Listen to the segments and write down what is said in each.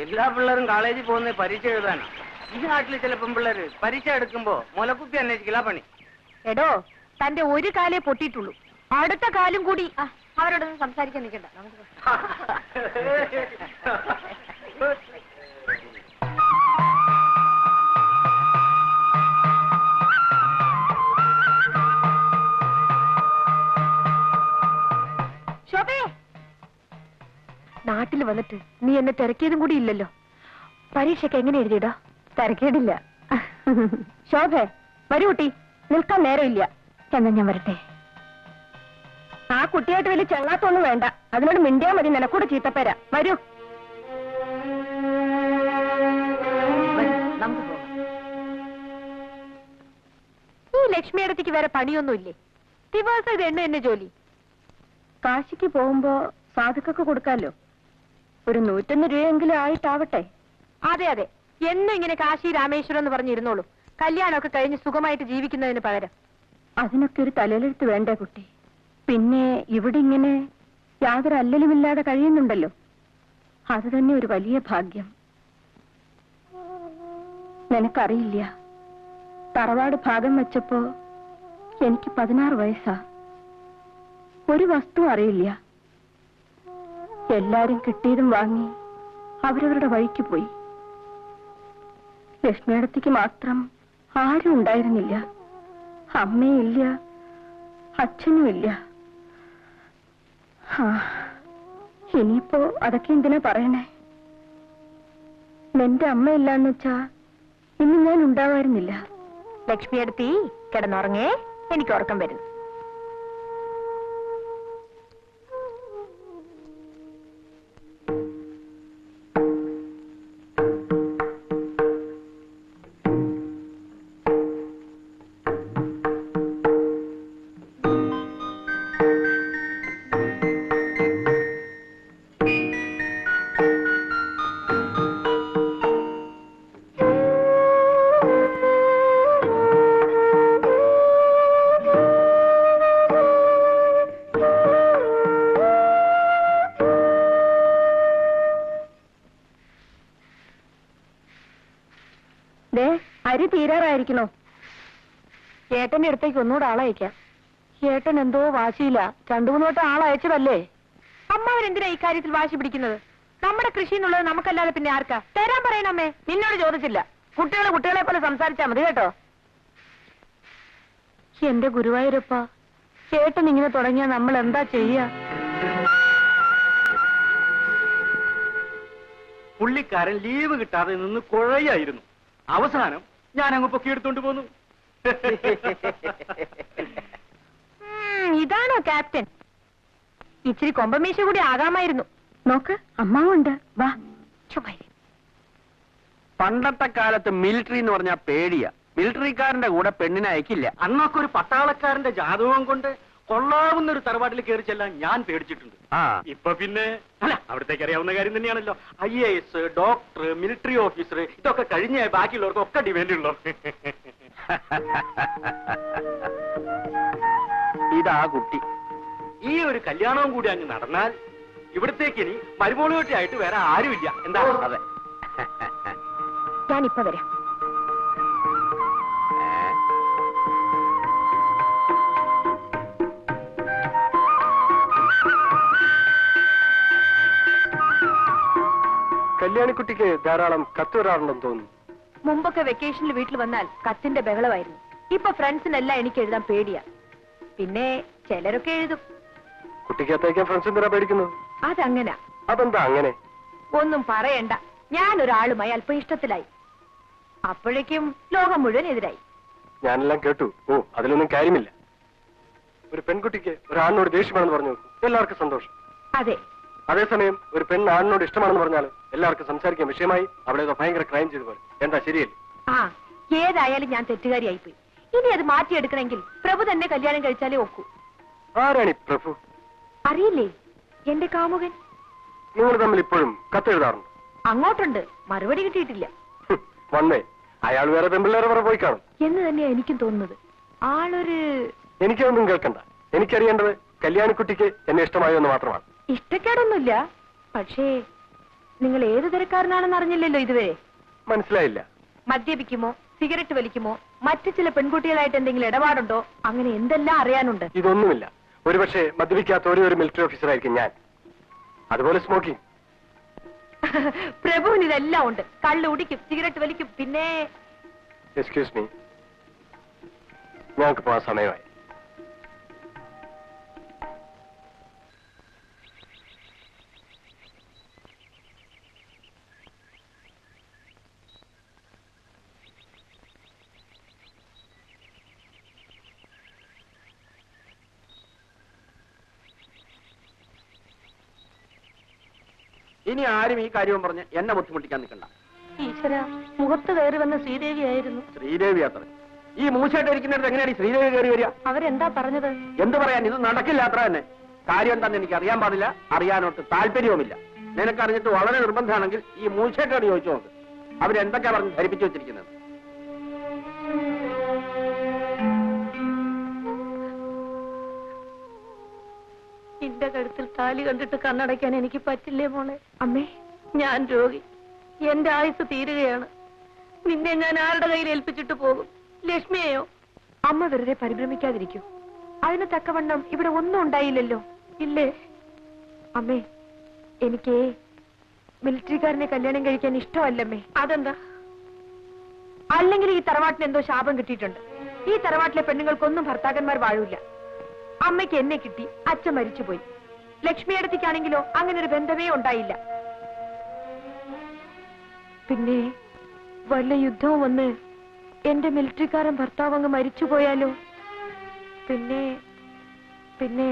എല്ലാ പിള്ളേരും കോളേജിൽ പോകുന്ന പരീക്ഷ എഴുതാനാ. ഈ നാട്ടിൽ ചില പെൺപിള്ളേര് പരീക്ഷ എടുക്കുമ്പോ മുലക്കുത്തി അന്വേഷിക്കില്ല പണി. എടോ, തന്റെ ഒരു കാലേ പൊട്ടിയിട്ടുള്ളൂ, അടുത്ത കാലും കൂടി. അവരോടൊന്നും സംസാരിക്കാൻ നിൽക്കണ്ട. ശോഭേ, നാട്ടിൽ വന്നിട്ട് നീ എന്നെ തിരക്കിയതും കൂടി ഇല്ലല്ലോ. പരീക്ഷയ്ക്ക് എങ്ങനെ എഴുതിയിടാ? തിരക്കേടില്ല. ശോഭേ, വരൂ കുട്ടി, നിൽക്കാൻ നേരമില്ല. എന്നാ ഞാൻ വരട്ടെ. ആ കുട്ടിയായിട്ട് വലിയ ചങ്ങാത്തൊന്നും വേണ്ട, അതിനോട് മിണ്ടിയാ മതി. നിനക്കൂടെ ചീത്തപ്പേരാ. വരൂ. ഈ ലക്ഷ്മിയടത്തേക്ക് വേറെ പണിയൊന്നുമില്ലേ? ദിവസം ഇത് എന്നെ ജോലി. കാശിക്ക് പോകുമ്പോ സാധുക്കൊക്കെ കൊടുക്കാലോ. ഒരു 101 രൂപയെങ്കിലും ആയിട്ടാവട്ടെ. അതെ അതെ, എന്നും ഇങ്ങനെ കാശി രാമേശ്വരം എന്ന് പറഞ്ഞിരുന്നോളൂ. കല്യാണമൊക്കെ കഴിഞ്ഞ് സുഖമായിട്ട് ജീവിക്കുന്നതിന് പകരം. അതിനൊക്കെ ഒരു തലയിലെടുത്ത് വേണ്ടേ കുട്ടി? പിന്നെ ഇവിടെ ഇങ്ങനെ യാതൊരു അല്ലലുമില്ലാതെ കഴിയുന്നുണ്ടല്ലോ, അത് തന്നെ ഒരു വലിയ ഭാഗ്യം. നിനക്കറിയില്ല, തറവാട് ഭാഗം വെച്ചപ്പോ എനിക്ക് 16 വയസ്സാ. ഒരു വസ്തു അറിയില്ല. എല്ലാരും കിട്ടിയതും വാങ്ങി അവരവരുടെ വഴിക്ക് പോയി. ലക്ഷ്മിയടത്തേക്ക് മാത്രം ആരും ഉണ്ടായിരുന്നില്ല. അമ്മയില്ല, അച്ഛനുമില്ല. ഇനിയിപ്പോ അതൊക്കെ എന്തിനാ പറയണേ? എന്റെ അമ്മയില്ലാന്ന് വെച്ചാ ഇന്ന് ഞാൻ ഉണ്ടാവായിരുന്നില്ല. ലക്ഷ്മിയടുത്തി കിടന്നുറങ്ങേ, എനിക്ക് ഉറക്കം വരുന്നു. അരി തീരാറായിരിക്കണോ? ഏട്ടന്റെ അടുത്തേക്ക് ഒന്നുകൂടെ ആളയക്കാം. ഏട്ടൻ എന്തോ വാശിയില്ല. 2-3 വട്ടം ആളയച്ചതല്ലേ. അമ്മാവരെന്തിനാ ഇക്കാര്യത്തിൽ വാശി പിടിക്കുന്നത്? നമ്മുടെ കൃഷി എന്നുള്ളത് നമുക്കല്ലാതെ പിന്നെ ആർക്കാ? തരാൻ പറയണമ്മേ. നിന്നോട് ചോദിച്ചില്ല. കുട്ടികളെ പോലെ സംസാരിച്ചാ മതി കേട്ടോ. എന്റെ ഗുരുവായൂരപ്പ, ഏട്ടൻ ഇങ്ങനെ തുടങ്ങിയാ നമ്മൾ എന്താ ചെയ്യാ? പുള്ളിക്കാരൻ ലീവ് കിട്ടാതെ നിന്ന് കുഴയായിരുന്നു. അവസാനം ഞാൻ അങ്ങ് പൊക്കിയെടുത്തോണ്ട് പോന്നു. ഇതാണോ ക്യാപ്റ്റൻ? ഇച്ചിരി കൊമ്പമീശ കൂടി ആകാമായിരുന്നു. നോക്ക്, അമ്മാവുണ്ട്. വാ. പണ്ടത്തെ കാലത്ത് മിലിറ്ററി എന്ന് പറഞ്ഞാൽ പേടിയാ. മിലിറ്ററിക്കാരന്റെ കൂടെ പെണ്ണിനെ അയക്കില്ല. അന്നൊക്കെ ഒരു പട്ടാളക്കാരന്റെ ജാതകം കൊണ്ട് കൊള്ളാവുന്ന ഒരു തറവാട്ടിൽ കയറി ചെല്ലാൻ ഞാൻ പേടിച്ചിട്ടുണ്ട്. ഇപ്പൊ പിന്നെ അല്ല, അവിടത്തേക്ക് അറിയാവുന്ന കാര്യം തന്നെയാണല്ലോ. IAS, ഡോക്ടർ, മിലിറ്ററി ഓഫീസർ, ഇതൊക്കെ കഴിഞ്ഞ ബാക്കിയുള്ളവർക്കൊക്കെ ഡിമാൻഡ് ഉള്ളു. ഇതാ കുട്ടി. ഈ ഒരു കല്യാണവും കൂടി അങ്ങ് നടന്നാൽ ഇവിടത്തേക്ക് ഇനി മരുമോളുകെട്ടിയായിട്ട് വേറെ ആരുമില്ല. എന്താ? അതെ. ഞാനിപ്പോ വരാം. കല്യാണിക്കുട്ടിക്ക് ധാരാളം കത്ത് വരാറുണ്ടെന്ന് തോന്നുന്നു. മുമ്പൊക്കെ വെക്കേഷനിൽ വീട്ടിൽ വന്നാൽ കത്തിന്റെ ബഹളമായിരുന്നു. ഇപ്പൊ ഫ്രണ്ട്സിനെല്ലാം എനിക്ക് എഴുതാൻ പേടിയാ. പിന്നെ ചിലരൊക്കെ എഴുതും. കുട്ടിക്ക് അത്തയ്ക്കാൻ ഫ്രണ്ട്സ് എന്തിനാ പേടിക്കുന്നത്? അതങ്ങനാ. അതെന്താ അങ്ങനെ? ഒന്നും പറയണ്ട. ഞാനൊരാളുമായി അല്പം ഇഷ്ടത്തിലായി. അപ്പോഴേക്കും ലോകം മുഴുവൻ എതിരായി. ഞാനെല്ലാം കേട്ടു. ഓ, അതിലൊന്നും കാര്യമില്ല. ഒരു പെൺകുട്ടിക്ക് ഒരാണിനോട് ദേഷ്യമാണെന്ന് പറഞ്ഞു എല്ലാവർക്കും സന്തോഷം. അതെ. അതേസമയം ഒരു പെണ്ണ് ആണിനോട് ഇഷ്ടമാണെന്ന് പറഞ്ഞാൽ എല്ലാവർക്കും സംസാരിക്കാൻ വിഷയമായി. അവിടെ ഭയങ്കര ക്രൈം ചെയ്തു പോലെ. എന്താ ശരിയല്ലേ? ഏതായാലും ഞാൻ തെറ്റുകാരിയായിപ്പോയി. ഇനി അത് മാറ്റിയെടുക്കണമെങ്കിൽ പ്രഭു തന്നെ കല്യാണം കഴിച്ചാലേ ഒക്കൂ. ആരാണി പ്രഭു? അറിയില്ലേ, എന്റെ കാമുകൻ. നിങ്ങൾ തമ്മിൽ ഇപ്പോഴും കത്തെഴുതാറുണ്ട്? അങ്ങോട്ടുണ്ട്, മറുപടി കിട്ടിയിട്ടില്ല. വന്നേ, അയാൾ വേറെ പെമ്പിള്ളേരെ വേറെ പോയി കാണും എന്ന് തന്നെയാ എനിക്കും തോന്നുന്നത്. ആളൊരു... എനിക്കൊന്നും കേൾക്കണ്ട. എനിക്കറിയേണ്ടത് കല്യാണിക്കുട്ടിക്ക് എന്നെ ഇഷ്ടമായോ എന്ന് മാത്രമാണ്. ഇഷ്ടക്കേടൊന്നുമില്ല. പക്ഷേ നിങ്ങൾ ഏത് തരക്കാരനാണെന്ന് അറിഞ്ഞില്ലല്ലോ ഇതുവരെ. മനസ്സിലായില്ല. മദ്യപിക്കുമോ, സിഗരറ്റ് വലിക്കുമോ, മറ്റു ചില പെൺകുട്ടികളായിട്ട് എന്തെങ്കിലും ഇടപാടുണ്ടോ, അങ്ങനെ എന്തെല്ലാം അറിയാനുണ്ട്. ഇതൊന്നുമില്ല. ഒരുപക്ഷെ മദ്യപിക്കാത്ത ഒരു മിലിറ്ററി ഓഫീസർ ആയിരിക്കും ഞാൻ. അതുപോലെ സ്മോക്കിംഗ്. പ്രഭുവിന് ഇതെല്ലാം ഉണ്ട്. കള്ള് കുടിക്കും, സിഗരറ്റ് വലിക്കും, പിന്നെ എക്സ്ക്യൂസ് മീ, ഞങ്ങൾക്ക് പോകാൻ സമയമായി. ഇനി ആരും ഈ കാര്യവും പറഞ്ഞ് എന്നെ ബുദ്ധിമുട്ടിക്കാൻ നിൽക്കണ്ട. ഈശ്വര, മുഖത്ത് കയറി വന്ന ശ്രീദേവിയായിരുന്നു. ശ്രീദേവി അത്ര ഈ മൂശായിട്ട് ഇരിക്കുന്നിടത്ത് എങ്ങനെയാണ് ഈ ശ്രീദേവി കയറി വരിക? അവരെന്താ പറഞ്ഞത്? എന്ത് പറയാൻ, ഇത് നടക്കില്ല അത്ര തന്നെ. കാര്യം എന്താണെന്ന് എനിക്ക് അറിയാൻ പാടില്ല, അറിയാനോട്ട് താല്പര്യവുമില്ല. നിനക്കറിഞ്ഞിട്ട് വളരെ നിർബന്ധമാണെങ്കിൽ ഈ മൂശായിട്ടോട് ചോദിച്ചു നോക്ക്, അവരെന്തൊക്കെയാ പറഞ്ഞ് ധരിപ്പിച്ചു വെച്ചിരിക്കുന്നത്. എന്റെ കഴുത്തിൽ താലി കണ്ടിട്ട് കണ്ണടയ്ക്കാൻ എനിക്ക് പറ്റില്ലേ മോളെ. അമ്മേ, ഞാൻ രോഗി. എന്റെ ആയുസ് തീരുകയാണ്. നിന്നെ ഞാൻ ആരുടെ കയ്യിൽ ഏൽപ്പിച്ചിട്ട് പോകും? ലക്ഷ്മിയെയോ? അമ്മ വെറുതെ പരിഭ്രമിക്കാതിരിക്കൂ. അതിന് തക്കവണ്ണം ഇവിടെ ഒന്നും ഉണ്ടായില്ലല്ലോ, ഇല്ലേ? അമ്മേ, എനിക്ക് മിലിറ്ററിക്കാരനെ കല്യാണം കഴിക്കാൻ ഇഷ്ടമല്ലമ്മേ. അതെന്താ? അല്ലെങ്കിൽ ഈ തറവാട്ടിന് എന്തോ ശാപം കിട്ടിയിട്ടുണ്ട്. ഈ തറവാട്ടിലെ പെണ്ണുങ്ങൾക്കൊന്നും ഭർത്താക്കന്മാർ വാഴൂല. അമ്മയ്ക്ക് എന്നെ കിട്ടി, അച്ഛൻ മരിച്ചുപോയി. ലക്ഷ്മിയടത്തിക്കാണെങ്കിലോ അങ്ങനെ ഒരു ബന്ധമേ ഉണ്ടായില്ല. പിന്നെ വല്ല യുദ്ധവും വന്ന് എന്റെ മിലിറ്ററിക്കാരൻ ഭർത്താവ് അങ്ങ് മരിച്ചുപോയാലോ? പിന്നെ പിന്നെ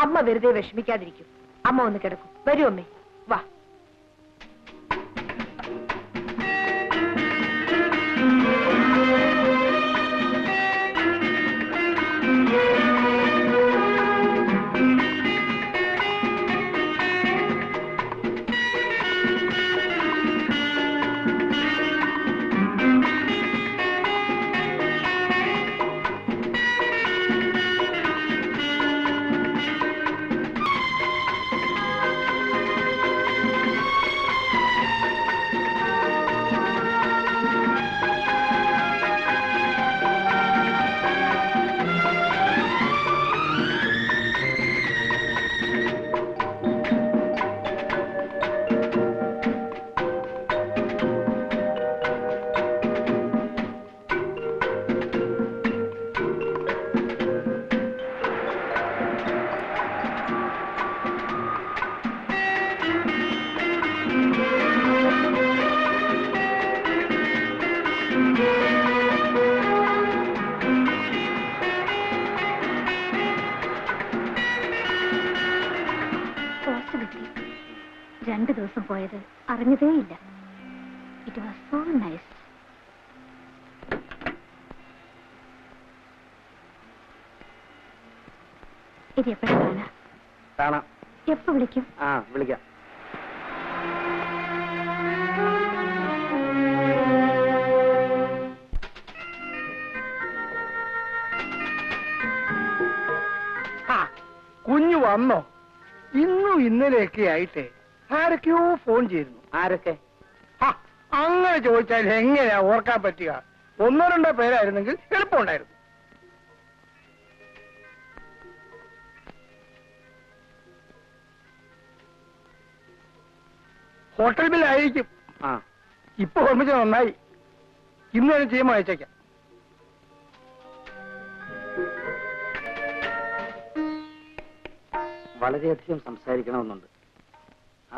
അമ്മ വെറുതെ വിഷമിക്കാതിരിക്കും. അമ്മ ഒന്ന് കിടക്കും. വരൂ അമ്മേ, വാ. ദിവസം പോയത് അറിഞ്ഞതേയില്ല. It was so nice. ഇത് എപ്പോഴാണ് കാണാം? എപ്പോ വിളിക്കും? വിളിക്കാം. കുഞ്ഞു വന്നോ? ഇന്നും ഇന്നലെയൊക്കെ ആയിട്ട് ആരൊക്കെയോ ഫോൺ ചെയ്യുന്നു. ആരൊക്കെ? അങ്ങനെ ചോദിച്ചാൽ എങ്ങനെയാ ഓർക്കാൻ പറ്റുക? ഒന്നോ രണ്ടോ പേരായിരുന്നെങ്കിൽ എളുപ്പമുണ്ടായിരുന്നു. ഹോട്ടൽ ബില്ലായിരിക്കും. ഇപ്പൊ ഓർമ്മിച്ച നന്നായി. ഇന്ന് തന്നെ ചെയ്യുമ്പോൾ അയച്ചേക്കാം. വളരെയധികം സംസാരിക്കണമെന്നുണ്ട്.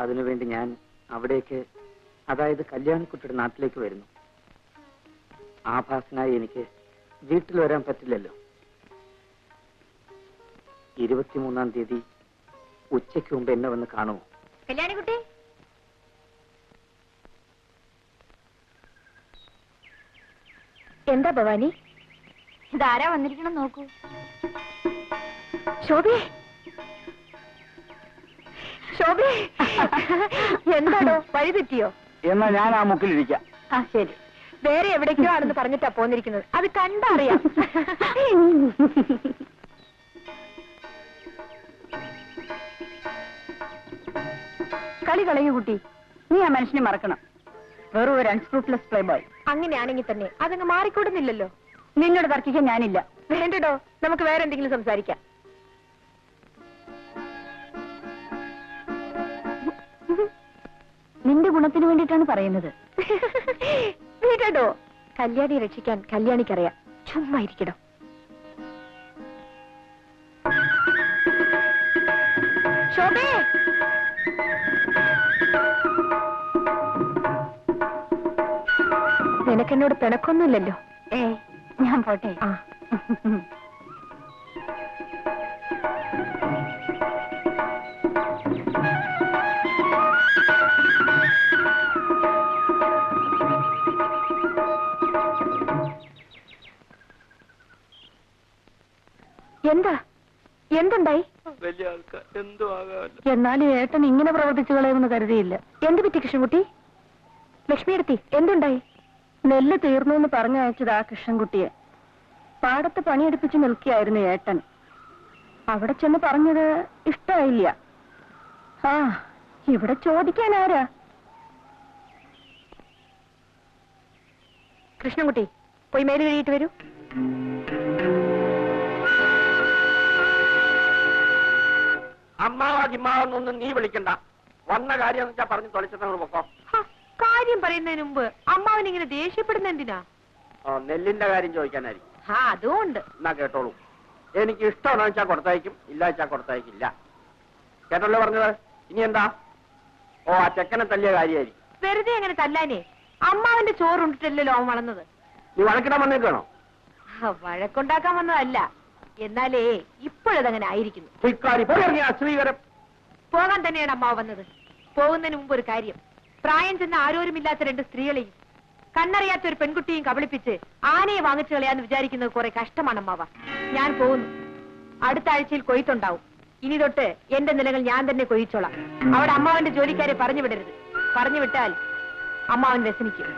അതിനുവേണ്ടി ഞാൻ അവിടേക്ക്, അതായത് കല്യാണിക്കുട്ടിയുടെ നാട്ടിലേക്ക് വരുന്നു. ആഭാസനായി എനിക്ക് വീട്ടിൽ വരാൻ പറ്റില്ലല്ലോ. 23-ാം തീയതി ഉച്ചയ്ക്ക് മുമ്പ് എന്നെ വന്ന് കാണുമോ? കല്യാണിക്കുട്ടി, എന്താ ഭവാനി? ഇതാരാ വന്നിരിക്കണം നോക്കൂ. ശോഭേ, ശോഭേ, എന്താണോ വഴി തെറ്റിയോ? എന്നാ ഞാൻ ആ മുക്കിലിരിക്കാം. ശരി. വേറെ എവിടേക്കോ ആണെന്ന് പറഞ്ഞിട്ടാ പോന്നിരിക്കുന്നത്. അത് കണ്ടറിയാം. കളി കളയൂ കുട്ടി. നീ ആ മനുഷ്യനെ മറക്കണം. വെറും ഒരു അൺസ്ക്രൂപ്ലെസ് പ്ലേ ബോയ്. അങ്ങനെയാണെങ്കിൽ തന്നെ അതങ്ങ് മാറിക്കൂടുന്നില്ലല്ലോ. നിന്നോട് തർക്കിക്കാൻ ഞാനില്ല. വേണ്ടടോ, നമുക്ക് വേറെ എന്തെങ്കിലും സംസാരിക്കാം. നിന്റെ ഗുണത്തിന് വേണ്ടിയിട്ടാണ് പറയുന്നത്. വീടോ, കല്യാണി രക്ഷിക്കാൻ കല്യാണിക്കറിയാം. ചുമ്മാ ഇരിക്കടോ. ശോഭേ, നിനക്കെന്നോട് പിണക്കൊന്നുമില്ലല്ലോ? ഞാൻ പോട്ടെ. എന്താ എന്തുണ്ടായി? വലിയ ആൾക്കാർ എന്തോ ആകാമല്ലോ. എന്നാലും ഏട്ടൻ ഇങ്ങനെ പ്രവർത്തിച്ചു കളയുമെന്ന് കരുതിയില്ല. എന്ത് പറ്റി കൃഷ്ണൻകുട്ടി? ലക്ഷ്മിയെടുത്തി എന്തുണ്ടായി? നെല്ല് തീർന്നു എന്ന് പറഞ്ഞയച്ചത് ആ കൃഷ്ണൻകുട്ടിയെ. പാടത്ത് പണിയെടുപ്പിച്ച് നിൽക്കുകയായിരുന്നു ഏട്ടൻ. അവിടെ ചെന്ന് പറഞ്ഞത് ഇഷ്ടമായില്ല. ആ, ഇവിടെ ചോദിക്കാൻ ആരാ? കൃഷ്ണൻകുട്ടി, പോയി മേല് കഴിയിട്ട് വരൂ. അമ്മാവാജിമാവൊന്നും നീ വിളിക്കണ്ട. വന്ന കാര്യം വെച്ചാ പറഞ്ഞു തൊളിച്ചങ്ങൾ പൊക്കോ. കാര്യം പറയുന്നതിന് മുമ്പ് അമ്മാവൻ ഇങ്ങനെ ദേഷ്യപ്പെടുന്ന എന്തിനാ? നെല്ലിന്റെ കാര്യം ചോദിക്കാനായിരിക്കും. അതുകൊണ്ട് എന്നാ കേട്ടോളൂ. എനിക്ക് ഇഷ്ടമാണെന്ന് വെച്ചാൽ കൊടുത്തയക്കും, ഇല്ല വെച്ചാൽ കൊടുത്തയക്കില്ല. കേട്ടല്ലോ പറഞ്ഞത്. ഇനി എന്താ? ഓ, ആ ചെക്കനെ തല്ലിയ കാര്യമായിരിക്കും. വെറുതെ അങ്ങനെ തല്ലാനേ. അമ്മാവന്റെ ചോറുണ്ടിട്ടല്ലോ അവൻ വളർന്നത്. നീ വഴക്കിടാൻ വന്നേക്കാണോ? വഴക്കുണ്ടാക്കാൻ വന്നതല്ല. എന്നാലേ ഇപ്പോഴതങ്ങനെ ആയിരിക്കുന്നു. ശ്രീകരം പോകാൻ തന്നെയാണ് അമ്മാവ് വന്നത്. പോകുന്നതിന് മുമ്പ് ഒരു കാര്യം. പ്രായം ചെന്ന ആരോരുമില്ലാത്ത രണ്ട് സ്ത്രീകളെയും കണ്ണറിയാത്ത ഒരു പെൺകുട്ടിയും കബളിപ്പിച്ച് ആനയെ വാങ്ങിച്ചു കളയാന്ന് വിചാരിക്കുന്നത് കുറെ കഷ്ടമാണ് അമ്മാവ. ഞാൻ പോകുന്നു. അടുത്ത ആഴ്ചയിൽ കൊയ്ത്തുണ്ടാവും. ഇനി തൊട്ട് എന്റെ നിലകൾ ഞാൻ തന്നെ കൊയ്ച്ചോളാം. അവിടെ അമ്മാവന്റെ ജോലിക്കാരെ പറഞ്ഞു വിടരുത്. പറഞ്ഞു വിട്ടാൽ അമ്മാവൻ വ്യസനിക്കും.